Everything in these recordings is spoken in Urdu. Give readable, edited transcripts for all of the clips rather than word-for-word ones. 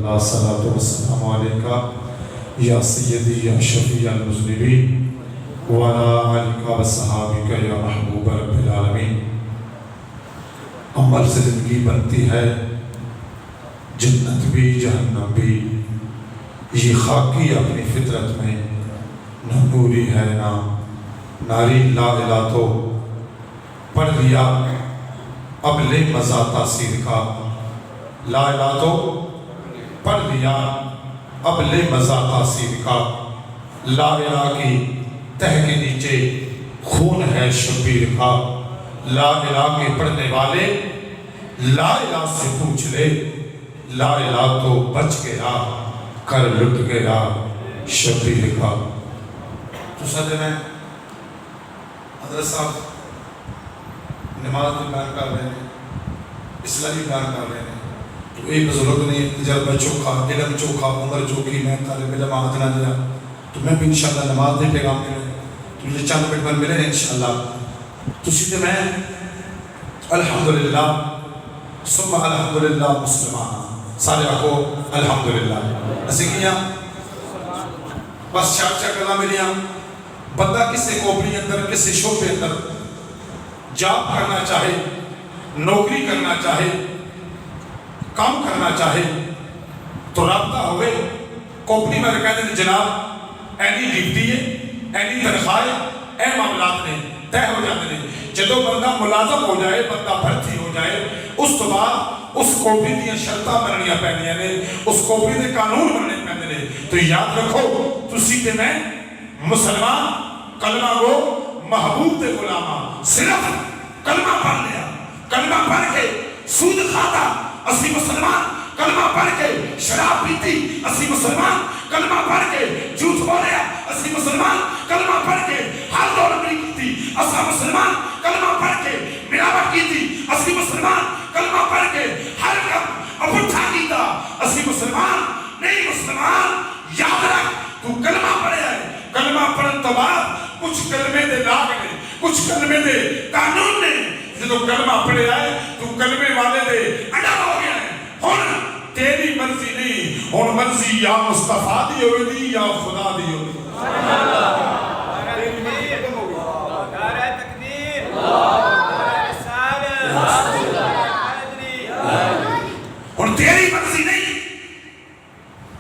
اللہ صلاۃ والسلام علیکہ یا سیدی یا شفیع المذنبین وعلی آلک وصحابک یا محبوب رب العالمین۔ عمل سے زندگی بنتی ہے، جنت بھی جہنم بھی، یہ خاکی اپنی فطرت میں نہ نوری ہے نہ ناری۔ لا الہ تو پڑھ لیا اب لے مزہ تاثیر کا، لا الہ تو پڑھ لیا اب لے مزہ تاثیر کا۔ لا الہ کی تہ کے نیچے خون ہے شبیر کا، لا الہ کے پڑھنے والے لا الہ سے پوچھ لے، لا الہ تو بچ گیا کر لٹ گیا شبیر کا۔ تو صدر میں حضرت صاحب نماز بھی بیان کر رہے ہیں، اصلاح بھی بیان کر رہے ہیں، تو ایک بزرگ نے تجربہ چوکھا، علم چوکھا، عمر چوکھی، میں طالب علم آدھنا دیا، تو میں بھی انشاءاللہ نماز دے پیغام دے رہے تو مجھے چند منٹ پر ملے ہیں انشاءاللہ۔ تو سیدھے میں الحمدللہ ثم الحمدللہ مسلمان سارے رکھو الحمدللہ ایسے کیا بس چار چار کلام ملیاں۔ بندہ کسے کوپری اندر کسے شعبے اندر جاب کرنا چاہے، نوکری کرنا چاہے، کام کرنا چاہے تو رابطہ ہوئے کوپری میں کہتے ہیں جناب اینی ڈیوٹی ہے، اینی تنخواہ، اے معاملات نے طے ہو جاتے ہیں۔ جدو بندہ ملازم ہو جائے، بندہ بھرتی ہو جائے، اس تو بعد اس کوپری دیا شرطہ بننیاں پہنیاں نے، اس کوپری دے قانون بننے پہنے نے۔ تو یاد رکھو تو سیدھے میں مسلمان کلمہ گو محبوب دے غلامہ، صرف کلمہ پڑھ لیا، کلمہ پڑھ کے سود کھاتا اسی مسلمان، کلمہ پڑھ کے شراب پیتی اسی مسلمان، کلمہ پڑھ کے جھوٹ بولیا اسی مسلمان، کلمہ پڑھ کے ہر دور میں کی اسا مسلمان، کلمہ پڑھ کے ملاوٹ کی تھی اسی مسلمان، کلمہ پڑھ کے ہر کم اپٹھا کیتا اسی مسلمان۔ نہیں مسلمان یاد رکھ تو کلمہ پڑھے ہے، کلمہ پڑھن تو بعد کچھ کلمے دے لاگ نے، کچھ کلمے دے قانون نے، جدو کلمہ پڑھے ہے تو کلمے والے دے اڈا ہو گیا ہے۔ ہن تیری مرضی نہیں، ہن مرضی یا مصطفیٰ دی ہوئی دی یا خدا دی ہوئی دی۔ ہن تیری مرضی نہیں،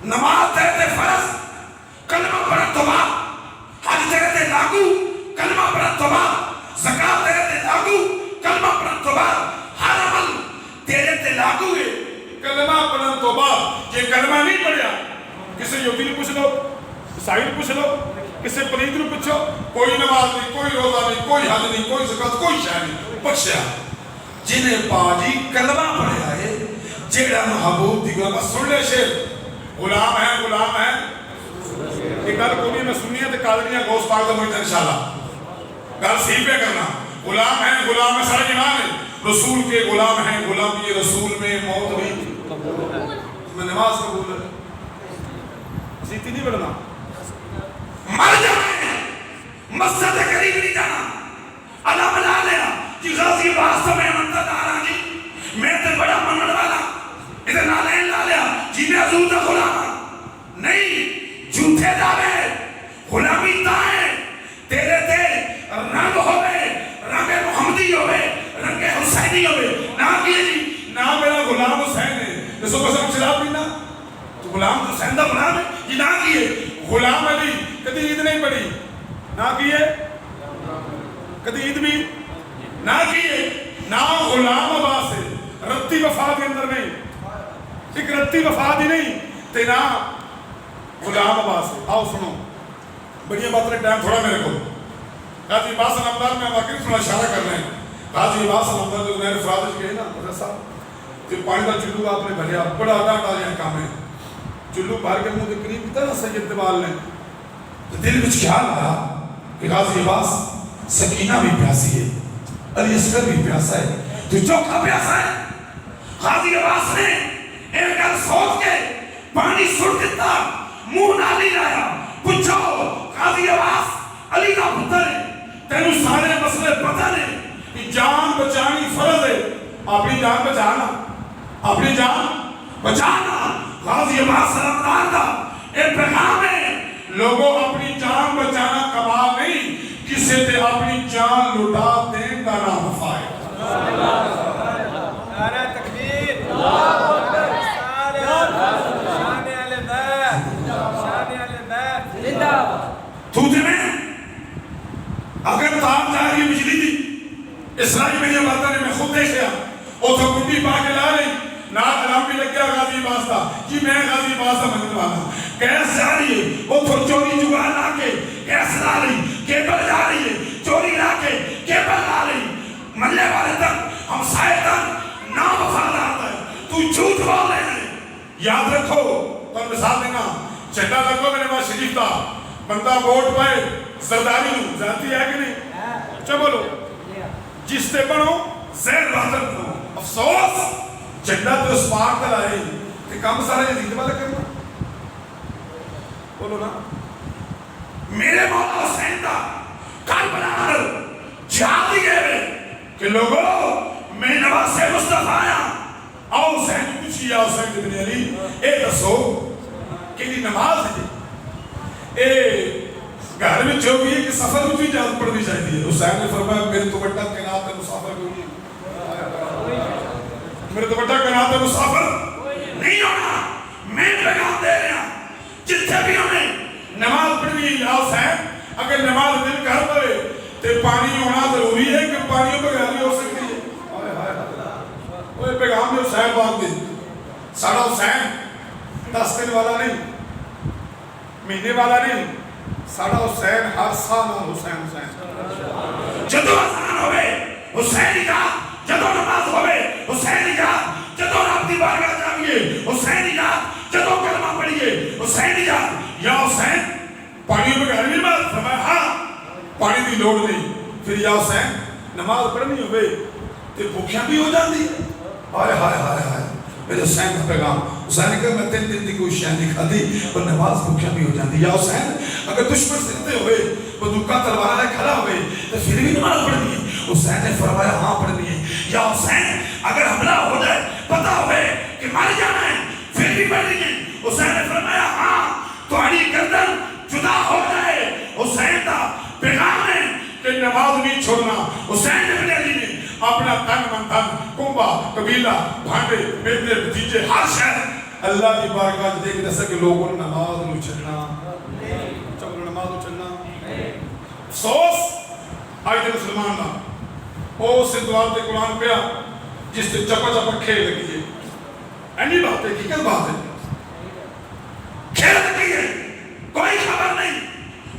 نماز تیرے فرض، کلمہ پڑھن تو بعد حج تیرے لاگو، کلمہ پڑھن تو بعد زکاة تیرے لاگو، کلمہ پڑھن تو بعد ہر عمل تیرے لاگو ہے۔ کلمہ پڑھن تو بعد یہ کلمہ نہیں پڑھیا کسی یہودی نے پوچھ لو، عیسائی نے پوچھ لو، کسی پلیت نے پوچھو، کوئی نماز نہیں، کوئی روزہ نہیں، کوئی حج نہیں، کوئی زکاة، کوئی شے نہیں بخشیا۔ جنہیں پاجی کلمہ پڑھیا ہے، جیڑا محبوب دی غلام سن لے شیر، غلام ہے غلام ہے کہ گل کوئی میں سنی ہے تو قادریاں گوشت پاک دا موجود انشاءاللہ گل صحیح پہ کرنا۔ غلام ہے سارے ایمان ہے، رسول کے غلام ہیں، غلامی رسول میں موت بھی میں نماز قبول ہے سیتی نہیں بڑھنا مر جانا مسجد قریب نہیں جانا۔ اللہ بنا لیا کہ غازی واسطہ میں منتظر آرہا جی میں تے بڑا منن والا ادھر نالین لا لیا جی میں حضور دا غلام نہیں، جھوٹے دعوے غلامی تائیں تیرے تے رنگ ہوئے، رنگ محمدی ہوئے، رنگ حسینی ہوئے، نہ کیے جی نہ میرا غلام حسین ہے، جسو قسم شراب پینا تو غلام حسین دا غلام ہے جی، نہ کیے غلام علی کدی عید نہیں پڑھی، نہ کیے کدی عید بھی نہ کیے، نہ غلام عباس ہے رتی وفاد کے اندر نہیں، ایک رتی وفاد ہی نہیں تینا غلام عباس ہے۔ آؤ سنو بڑی بات رہے ٹائم تھوڑا میرے کو غازی عباس علمدار میں واقعی سنا اشارہ کر رہے ہیں۔ غازی عباس علمدار جو نہر فرات گئے نا حضرت صاحب جو پانی کا چلو آپ نے بھریا بڑا ادا ڈالیا کام ہے، چلو بھر کے منہ کے قریب کتا نا سید دبال نے دل وچ خیال آیا کہ غازی عباس سکینہ بھی پیاسی ہے، علی اصغر بھی پیاسا ہے، تو چوکھا پیاسا ہے۔ غازی عباس نے ایک گل سوچ کے پانی سٹ دیتا، منہ نالی لایا، پوچھو غازی عباس علی کا پتر ہے، تینوں سارے مسئلے پتہ نے کہ جان بچانی فرض ہے، اپنی جان بچانا، اپنی جان بچانا۔ غازی اسلائی میں یہ باتیں میں خود دیکھیا او تو گنڈی پا کے لا رہی نات رام بھی لگ گیا غازی عباس تھا جی میں غازی عباس تھا منگل والا گیس جا رہی ہے وہ تو چوری جگہ لا کے گیس لا رہی کیبل جا رہی ہے چوری لا کے کیبل لا رہی ملے والے تک ہم سائے تک نا وفادار ہے تو جھوٹ بول رہے ہیں یاد رکھو تو مثال دینا چہٹا لگو میرے پاس شریف تھا بندہ ووٹ پائے زرداری نو زیادتی ہے کہ نہیں چا بولو جس تے بنو زیر باتر بنو افسوس چہٹا تو اس پاک دل آئے کہ کم سارے جدید والا کرنا بولو نا میرے مولا حسین دا کربلا اندر جہاد دیئے ہوئے کہ لوگوں میں نواز مصطفیٰ آیا آؤ حسین پوچھی یا حسین ابن علی اے دسو کہ یہ نماز ہے اے گھر میں جو بھی ہے کہ سفر میں بھی اجازت پڑھنی چاہیے حسین نے فرمایا میرے تو بڑا کائنات مسافر کوئی نہیں میرے تو بڑا کائنات مسافر نہیں ہونا میں پیغام دے رہا جتنے بھی ہمیں نماز پڑھنی ہے یا حسین اگر نماز دل کر پڑے تو پانی ہونا ضروری ہے کہ پانیوں پہ گھر ہو سکتی ہے وہ پیغام میں حسین بات دے ساڑھا حسین 10 دن والا نہیں مہینے والا نہیں ساڑھا حسین ہر سال حسین حسین جدو آسان ہوئے حسین کا جدو نماز ہوئے حسین کا جدو رابطی بارگاہ جائیے حسین کا جدو کلمہ پڑھیے حسین کا یا حسین پانی پہ گھر نہیں بات فرمایا ہاں پانی دی لوڑ نہیں پھر یا حسین نماز پڑھنی ہوئے تو بھوکیاں بھی ہو جاتی ہے ہائے ہائے ہائے ہائے میرے حسین کا پیغام حسین نے کہا میں 3 دن دی کوئی شے نہیں کھادی اور نماز بھوکیاں بھی ہو جاتی یا حسین اگر دشمن سنتے ہوئے بندوقہ تلوار لے کھڑا ہوئے تو پھر بھی نماز پڑھنی ہے حسین نے فرمایا ہاں پڑھنی ہے یا حسین اگر حملہ ہو جائے پتہ ہوئے کہ مر جانا ہے پھر بھی پڑھنی ہے حسین نے فرمایا ہاں تمہاری گردن جدا ہو جائے حسین کا پیغام ہے کہ نماز نہیں چھوڑنا حسین ابن علی نے اپنا تن من تن کنبا قبیلہ بھانڈے بیٹے بھتیجے ہر شہر اللہ کی بارگاہ دے کے دسا کہ لوگوں نے نماز نو چھڑنا چلو نماز نو چھڑنا افسوس آج دے مسلمان نا او سے دوار تے قرآن پیا جس تے چپا چپا کھیل لگی ہے اینی بات ہے کیا بات ہے کھیل لگی ہے کوئی خبر نہیں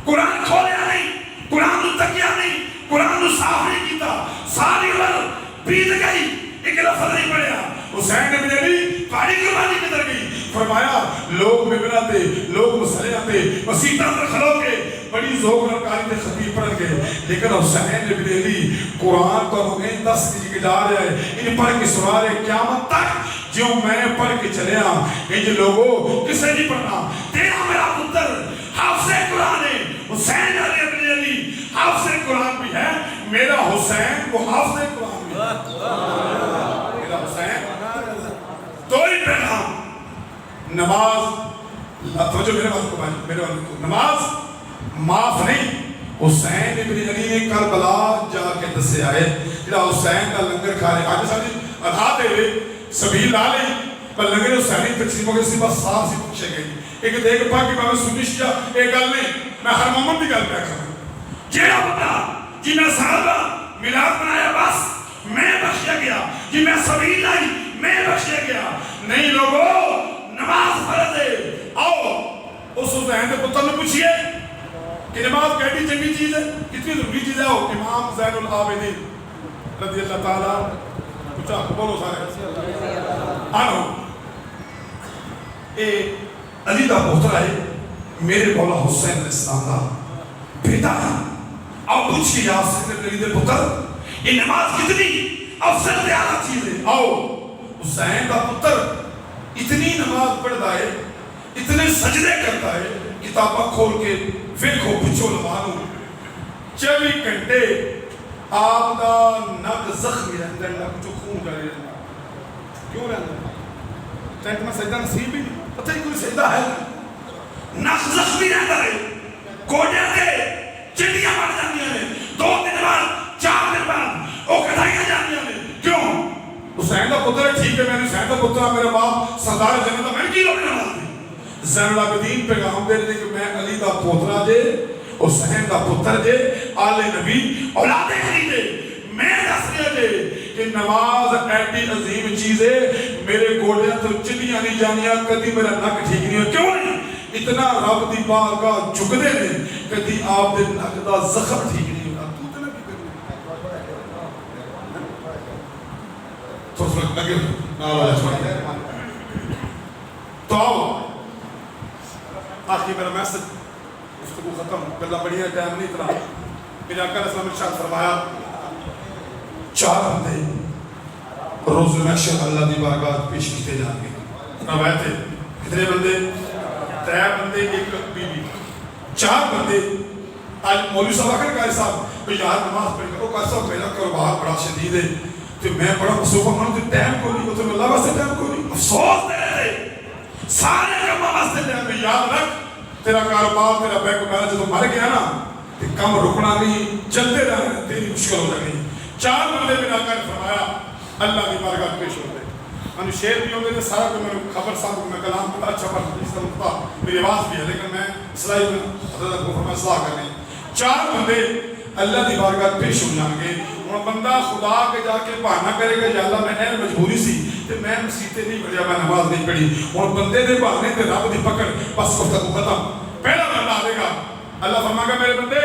قرآن کھولیا نہیں قرآن نو تکیا نہیں قرآن نو صاف نہیں کیتا ساری عمر بیت گئی ایک لفظ نہیں پڑھیا حسین ابن علی پاری قربانی کدھر گئی فرمایا لوگ ممبرہ تے لوگ مسئلہ تے مسیطہ پر کھلو کے بڑی ذوق نرکاری تے خطیب پڑھ گئے لیکن حسین ابن علی قرآن تو ہمیں 10 کی جا رہے ہیں ان پڑھ کے سنا رہے قیامت تک جو میں پڑھ کے چلے ہاں ان جو لوگوں کسے نہیں پڑھنا تیرا میرا پتر حافظ قرآن ہے حسین علی ابن علی حافظ قرآن بھی ہے میرا حسین وہ حافظ قرآن بھی ہے میرا حسین تو ہی پیغام نماز توجہ میرے بات کو بھائی میرے بات کو نماز معاف نہیں حسین ابن علی نے کربلا جا کے دسے آئے جڑا حسین کا لنگر کھا رہے آج ساری ادا دے ہوئے سبیل لا لیں پر لنگر حسینی تقسیم ہو گئے سی بس صاف سی پوچھے گئی ایک دیکھ پا کہ میں سنش کیا ایک گل نہیں میں ہر محمد کی گل پہ کھا جیڑا بتا جی میں صحابہ ملاد بنایا بس میں بخشیا گیا جی میں سبیل لائی میں بخشیا گیا نہیں لوگوں نماز فرض ہے آؤ اس حسین کے پتر نے پوچھئے کہ نماز کیسی چنگی چیز ہے کتنی ضروری چیز ہے امام زین العابدین رضی اللہ تعالیٰ پوچھا بولو سارے آنو اے علی دا پوتر ہے میرے مولا حسین علیہ السلام دا بیٹا ہے آؤ پوچھئے یا حسین علی دے پتر یہ نماز کتنی افضل زیادہ چیز ہے آؤ حسین دا پتر اتنی نماز پڑھتا ہے اتنے سجدے کرتا ہے کتابہ کھول کے ویکھو پچھو لمانو 24 گھنٹے آپ دا نک زخمی رہتا ہے نک جو خون کر رہتا ہے کیوں رہتا ہے چاہتے میں سجدہ نصیب ہی نہیں پتہ ہی کوئی سجدہ ہے نک زخمی رہتا ہے کوڑے دے چڑیاں مار جاندیاں نے 2 دن بعد 4 دن بعد وہ کٹھائیاں جاندیاں نے کیوں حسین دا پتر ہے ٹھیک ہے میں نے حسین دا پتر ہے میرا باپ سردار جنت دا میں کی لوگ نماز دی زین العابدین پیغام دے رہے کہ میں علی دا پوترا جے حسین دا پتر جے آل نبی اولاد خریدے میں دس رہے جے کہ نماز ایڈی عظیم چیز ہے میرے گوڑیاں تو چلیاں نہیں جانیاں کدی میرا نک ٹھیک نہیں ہو کیوں نہیں اتنا رب دی بارگاہ جھکدے نے کدی آپ دے نک دا زخم ٹھیک نہیں ہوتا تو تے نہ کی کرنا تو اگر نال والا تو آخری میرا میسج گفتگو ختم گلا بڑی ہے ٹائم نہیں اتنا میرے آقا علیہ السلام نے ارشاد فرمایا چار بندے روز محشر اللہ دی بارگاہ پیش کیتے جائیں گے روایت ہے کتنے بندے تین بندے ایک بی بی چار بندے آج مولوی صاحب آخر قاری صاحب کہ یار نماز پڑھ کرو قاری صاحب میرا کاروبار بڑا شدید ہے تو میں بڑا مصروف ہوں تو ٹائم کو نہیں تو اللہ واسطے ٹائم کو نہیں افسوس دے رہے سارے کام واسطے ٹائم میں یاد رکھ تیرا کاروبار تیرا بینک بیلنس جو مر گیا نا کہ کم رکنا نہیں چلتے رہنا تیری مشکل ہو جائے چار بندے بنا کر فرمایا اللہ کی بارگاہ پیش ہوتے میں شعر بھی ہوتے تھے سارا کہ میں خبر صاحب میں کلام بڑا اچھا پڑھتا اس کا نقطہ میری آواز بھی ہے لیکن میں صلاحی میں حضرت کو فرمایا صلاح کرنے چار بندے اللہ کی بارگاہ پیش ہو جائیں گے اور بندہ خدا کے جا کے بہانہ کرے گا یا اللہ میں اہل مجبوری سی تو میں مسیطے نہیں پڑھیا میں نماز نہیں پڑھی اور بندے دے بہانے تے رب دی پکڑ بس گفتگو ختم پہلا بندہ آئے گا اللہ فرمائے گا میرے بندے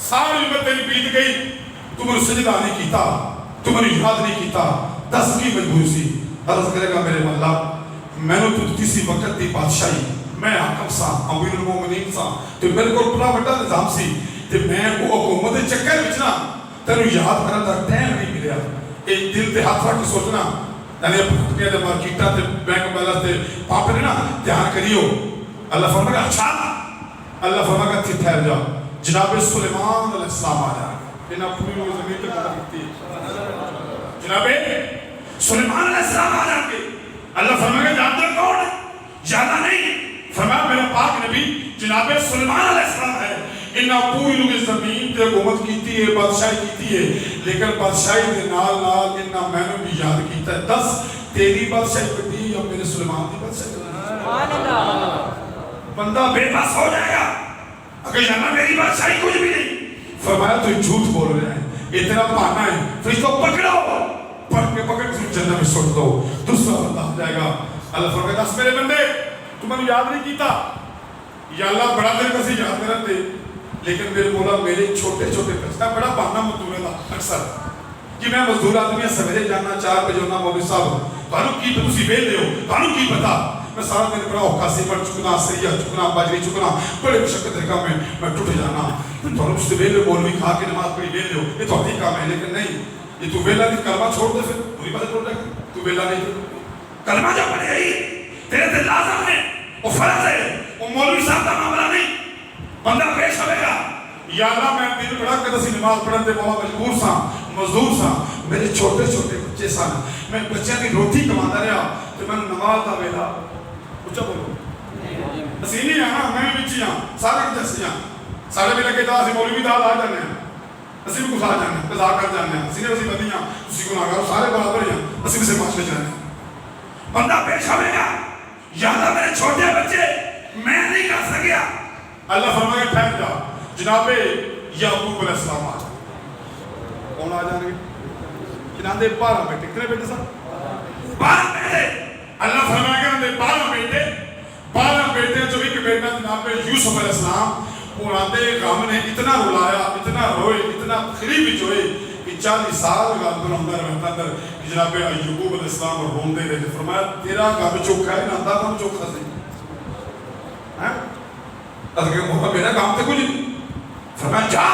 ساری عمر تیری بیت گئی تم نے سجدہ نہیں کیتا تم نے یاد نہیں کیتا دس کی مجبوری سی عرض کرے گا میرے مولا میں نے تو تیسری وقت دی بادشاہی میں حکم سا امیر المومنین سا تو میرے کو بڑا بڑا نظام سی کہ میں وہ حکومت چکر بچنا تینو یاد کرنا دا ٹائم نہیں ملیا ایک دل تے ہاتھ رکھ کے سوچنا یعنی اپنے مارکیٹا تے بینک بیلنس تے پاپ نے نا دھیان کریو اللہ فرمائے گا اچھا اللہ فرمائے گا تھی ٹھہر جا جناب سلیمان علیہ السلام آ جائے انہاں پوری وہ زمین تک پتہ کرتی ہے جناب سلیمان علیہ السلام آ جائیں گے اللہ فرمائے گا جانتے ہو کون ہے جانا نہیں فرمایا میرا پاک نبی جناب سلیمان علیہ السلام ہے انہاں پوری لوگ زمین تے حکومت کیتی ہے بادشاہی کیتی ہے لیکن بادشاہی دے نال نال انہاں میں نے بھی یاد کیتا ہے دس تیری بادشاہی کیتی یا میرے سلیمان دی بادشاہی سبحان اللہ بندہ بے بس ہو جائے گا اگر جانا میری بادشاہی کچھ بھی نہیں فرمایا تو جھوٹ بول رہے ہیں یہ تیرا بہانہ ہے پھر اس کو پکڑو پکڑ کے جنت میں سوٹ دو دوسرا بندہ ہو جائے گا اللہ فرمائے گا دس میرے بندے تم نے یاد نہیں کیتا یا اللہ بڑا دیر کسی یاد کرتے لیکن میرے مولا میرے چھوٹے چھوٹے بچہ بڑا بہانہ مزدور ہے اکثر کہ میں مزدور آدمی سویرے جانا 4 بجے ہونا مولوی صاحب تانوں کی تسی ویل دیو تانوں کی پتا میں سارا دن بڑا اوکھا سی پر چکنا سریا چکنا باجری چکنا بڑے مشقت ہے کام میں ٹوٹ جانا تانوں اس ویل مولوی کھا کے نماز پڑھی ویل دیو یہ تو ہی کام ہے لیکن نہیں یہ تو ویلا نہیں کلمہ چھوڑ دے پھر پوری بات چھوڑ دے تو ویلا نہیں کلمہ جو پڑھے گئی تیرے تے لازم ہے وہ فرض ہے وہ مولوی صاحب کا معاملہ نہیں بندہ پیش ہوئے گا یا اللہ میں دن بڑا کر سی نماز پڑھن دے بابا مجبور سا مزدور سا میرے چھوٹے چھوٹے بچے سن میں بچیاں کی روٹی کماتا رہا تو میں نماز دا ویلا اچھا بولو اسی نہیں ہاں میں بھی بچیاں سارے جیسے ہیں سارے بھی لگے دا سی مولوی دا آ جانے ہیں اسی بھی کچھ آ جانے ہیں قضا کر جانے ہیں اسی نے اسی بدیاں اسی کو ناگار سارے برابر ہیں اسی سے معاشرے جانے ہیں بندہ پیش ہوئے گا یا اللہ میرے چھوٹے بچے میں نہیں کر سکیا اللہ فرمائے گا ٹھہر جا جناب یعقوب علیہ السلام آ جائے کون آ جائیں گے جناب 12 بیٹے کتنے بیٹے سر 12 بیٹے اللہ فرمائے گا 12 بیٹے جو ایک بیٹا جناب یوسف علیہ السلام انہوں نے غم نے اتنا رلایا اتنا روئے اتنا تقریب ہوئے کہ 40 سال غالباً اندر جناب یعقوب علیہ السلام روندے رہے فرمایا تیرا غم چوکھا ہے نہ غم چوکھا سی ہیں اگر محمد میرا کام تے کچھ فرمایا جا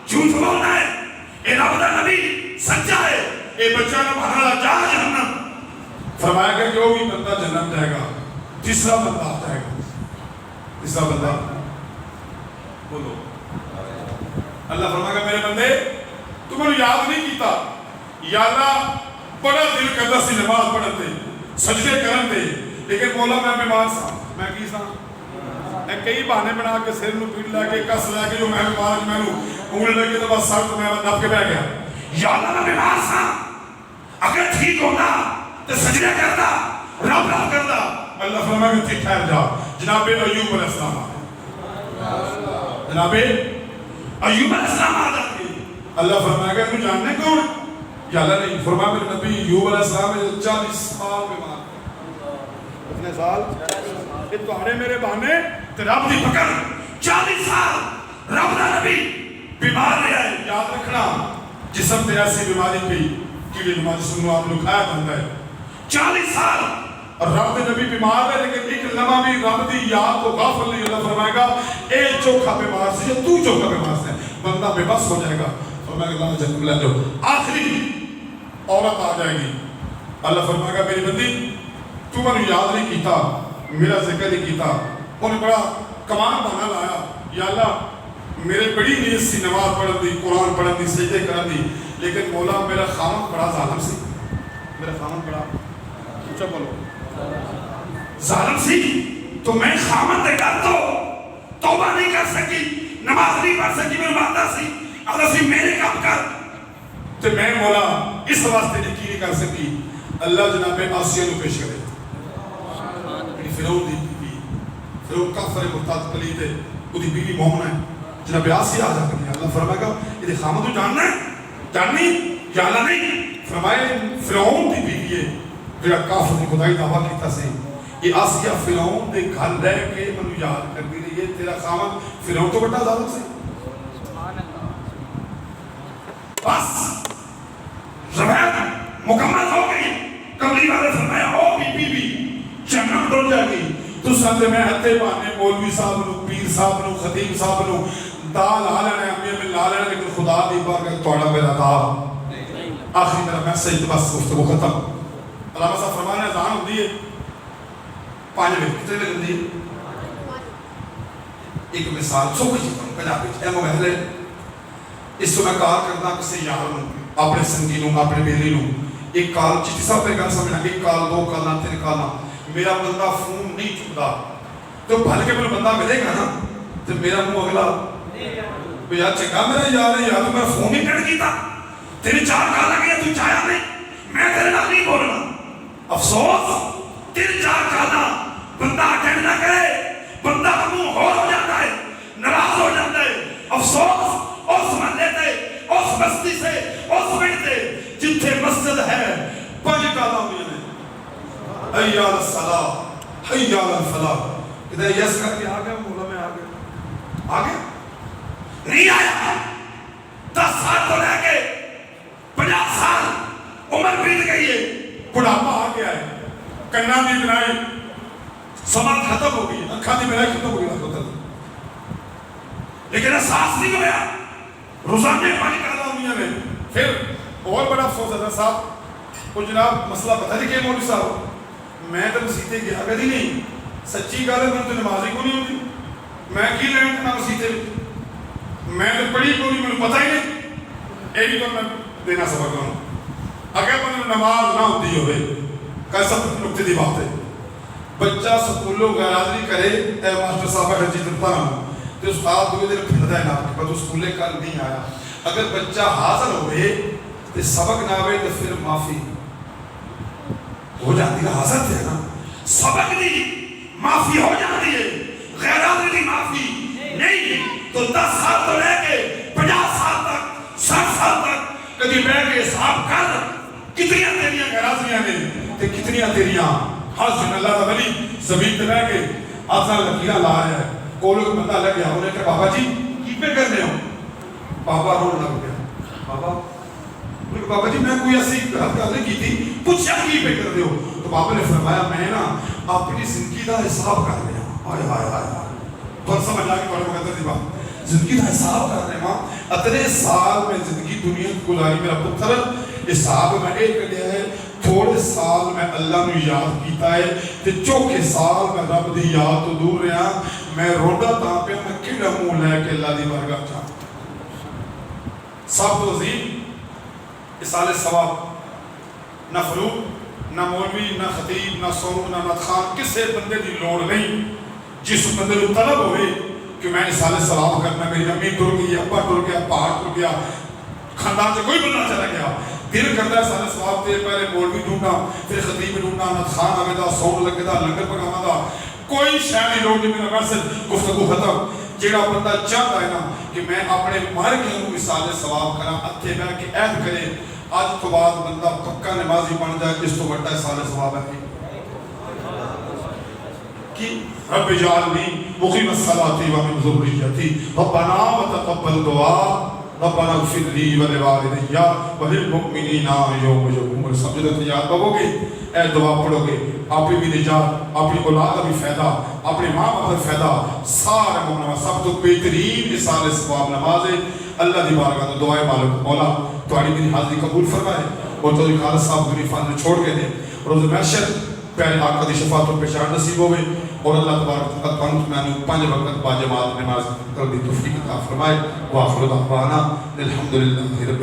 جھوٹ بولنا ہے اے رب دا نبی سچا ہے اے بچہ نہ بھالا جا جہنم فرمایا کہ جو بھی بندہ جنت جائے گا تیسرا بندہ آ جائے گا تیسرا بندہ بولو اللہ فرمائے گا میرے بندے تم نے یاد نہیں کیتا یا اللہ بڑا دل کرتا سی نماز پڑھتے سجدے کرتے لیکن مولا میں بیمار سا میں کی سا میں کئی بہانے بنا کے سر نو پیٹ لے کے کس لے کے جو میں بیمار میں انگلی لگی تو بس سر تو میں دب کے بہ گیا یا اللہ میں بیمار سا اگر ٹھیک ہوتا تو سجدے کرتا رب کرتا اللہ فرمائے گا ٹھیک ٹھہر جا جناب ایوب علیہ السلام جناب ایوب علیہ السلام آ جاتے اللہ فرمائے گا تم جاننے کون یا اللہ نہیں فرمایا میرے نبی ایوب علیہ السلام نے 40 سال بیمار کتنے سال یہ تمہارے میرے بہانے تے رب دی پکڑ 40 سال رب دا نبی بیمار رہا ہے. یاد رکھنا جسم تے ایسی بیماری پئی کیڑے نماز جسم نو آپ نو کھایا بندا ہے 40 سال اور رب دے نبی بیمار ہے لیکن ایک لمحہ بھی رب دی یاد تو غافل نہیں. اللہ فرمائے گا اے چوکھا بیمار سی تو چوکھا بیمار سے بندہ بے بس ہو جائے گا. فرمائے گا اللہ جنت لے جاؤ. آخری عورت آ جائے گی. اللہ فرمائے گا میری بندی تو میں یاد نہیں کیتا میرا ذکر نہیں کیتا. انہیں بڑا کمان بہانا لایا یا اللہ میرے بڑی نیت سی نماز پڑھن دی قرآن پڑھن دی سجدے کرن دی لیکن مولا میرا خامن بڑا ظالم سی. میرا خامن بڑا اونچا بولو ظالم سی تو میں خامن دے گھر تو توبہ نہیں کر سکی نماز نہیں پڑھ سکی میرے ماتا سی اللہ سی میرے کام کر تو میں مولا اس واسطے نے کی نہیں کر سکی. اللہ جناب آسیہ نو پیش کرے فرعون دی بیوی فرعون کافر مرتد پلید ہے وہ دی بیوی مومن ہے جناب آسیہ آ جاتی ہے. اللہ فرمائے گا یہ خامد تو جاننا ہے جاننی یا اللہ نہیں. فرمائے فرعون دی بیوی ہے جڑا کافر دی خدائی دعویٰ کیتا سے یہ آسیہ فرعون دے گھر لے کے منو یاد کر دی رہی ہے تیرا خامد فرعون تو بڑا ظالم سے بس روایت مکمل ہو گئی. کملی والے فرمایا او بی بی جنت ڈول جائے گی. تو ساتھ میں ہتے بانے مولوی صاحب نو پیر صاحب نو خطیب صاحب نو دال حالنے امی میں لالنے لیکن خدا دی بارگاہ توڑا میرا دا آخری میرا میسیج بس گفتگو ختم. علامہ صاحب فرمانے اذان ہوندی ہے 5 بجے کتنے لگ ہوندی ہے. ایک مثال سوکھ جی پنجابی اے محلے اس تو میں کار کرنا کسی یار نو اپنے سنگی نو اپنے بیلی نو ایک کال چٹی صاحب پہ گل سمجھنا ایک کال 2 کال 3 کال میرا بندہ فون نہیں چکتا تو بھل کے میرا بندہ ملے گا نا تو میرا منہ اگلا یار چنگا میرا یار ہے یار تو میرا فون نہیں کٹ کیتا تیری 4 کال لگے تو چاہیا نہیں میں تیرے نال نہیں بولنا. افسوس تیری 4 کالا بندہ اٹینڈ نہ کرے بندہ منہ ہو جاتا ہے ناراض ہو جاتا ہے. افسوس اس محلے تے اس بستی سے اس پنڈ تے جتھے مسجد ہے 5 کالا ہوئی نے حی علی الصلاۃ حی علی الفلاح ادھر یس کر کے آ گیا مولا میں آ گیا نہیں آیا. 10 سال تو لے کے 50 سال عمر بیت گئی ہے بڑھاپا آ گیا ہے کنا دی بنائی سماعت ختم ہو گئی اکھاں دی بنائی ختم ہو گئی لیکن احساس نہیں ہوا روزانے 5 کالا ہوئی نے. پھر اور بڑا افسوس ہے صاحب وہ جناب مسئلہ پتہ نہیں کہ مولوی صاحب میں تو مسیطے گیا کدی نہیں سچی گل ہے میں تو نماز ہی کو نہیں ہوتی میں کی لین کرنا مسیطے میں تو پڑھی کو نہیں مجھے پتہ ہی نہیں. یہ تو میں دینا سبق کروں اگر میں نماز نہ ہوتی ہوئے کیسا نقطے دی بات ہے. بچہ سکولوں غیر حاضری کرے اے ماسٹر صاحب ہر چیز پڑھا ہوں تو استاد 2 دن پھردا ہے نا کہ تو سکولے کل نہیں آیا. اگر بچہ حاضر ہوئے تو سبق نہ آئے تو پھر معافی ہو جاتی ہے. حاضر تھے نا سبق دی معافی ہو جاتی ہے غیر حاضری دی معافی نہیں. تو 10 سال تو لے کے 50 سال تک 60 سال تک کدی بیٹھ کے حساب کر کتنی تیریاں غیر حاضریاں نے تے کتنی تیریاں حاضر. اللہ کا ولی زمین پہ بیٹھ کے آسان لکیراں لا رہا ہے کولو کو بندہ لگ گیا انہوں نے کہا بابا جی کی پہ کر رہے ہو. بابا رونے لگ گیا بابا جی میں کوئی ایسی گل نہیں کی تھی پوچھا کی پہ کر رہے ہو. تو بابا نے فرمایا میں نا اپنی زندگی کا حساب کر رہا ہوں. ہائے ہائے ہائے تو سمجھ آ کے بڑے مقدر دی بات زندگی کا حساب کر رہے ہاں. اتنے سال میں زندگی دنیا گزاری میرا پتر حساب میں ایک کیا ہے تھوڑے سال میں اللہ نے یاد کیتا ہے تے چوکھے سال میں رب دی یاد تو دور رہا. میں روڈا تا پہ میں کیڑا منہ لے کے اللہ دی بارگاہ جا. سب تو عظیم اصال ثواب نہ فروغ نہ مولوی نہ خطیب نہ سوم نہ مدخان کسے بندے دی لوڑ نہیں جس بندے کو طلب ہوئے کہ میں اصال ثواب کرنا میری امی ٹر گئی ابا ٹر گیا پہاڑ ٹر گیا خاندان سے کوئی بندہ چلا گیا دل کرتا ہے اصال ثواب تے پہلے مولوی ڈھونڈنا پھر خطیب ڈھونڈنا مدخان آگے دا سوم لگے دا لنگر پکانا دا کوئی شاید لوگ نہیں. میرا میسج گفتگو ختم. جیڑا بندہ چاہتا ہے نا کہ میں اپنے مر کے اصال ثواب کرا اتھے بیٹھ کے عہد کرے اج تو بعد بندہ پکا نمازی بن جائے اس تو بڑا سال ثواب ہے کہ رب اجعلنی مقیم الصلاۃ ومن ذریتی ربنا وتقبل دعاء ربنا اغفر لی ولوالدی وللمؤمنین یوم یقوم الحساب. جب یاد پڑھو گے اے دعا پڑھو گے اپنی بھی نجات اپنی اولاد کا بھی فائدہ اپنے ماں باپ کا فائدہ سارے مومنوں سب تو بہترین مثال ثواب نماز ہے. اللہ دی بارگاہ تو دعائے مالک مولا تہاڈی میری حاضری قبول فرمائے اور تو خالص صاحب غنی فن چھوڑ کے دے روز محشر پیارے آقا دی شفاعت و پہچان نصیب ہوئے اور اللہ تبارک و تعالی میں 5 وقت با جماعت نماز کرنے کی توفیق عطا فرمائے. واخر دعوانا الحمدللہ رب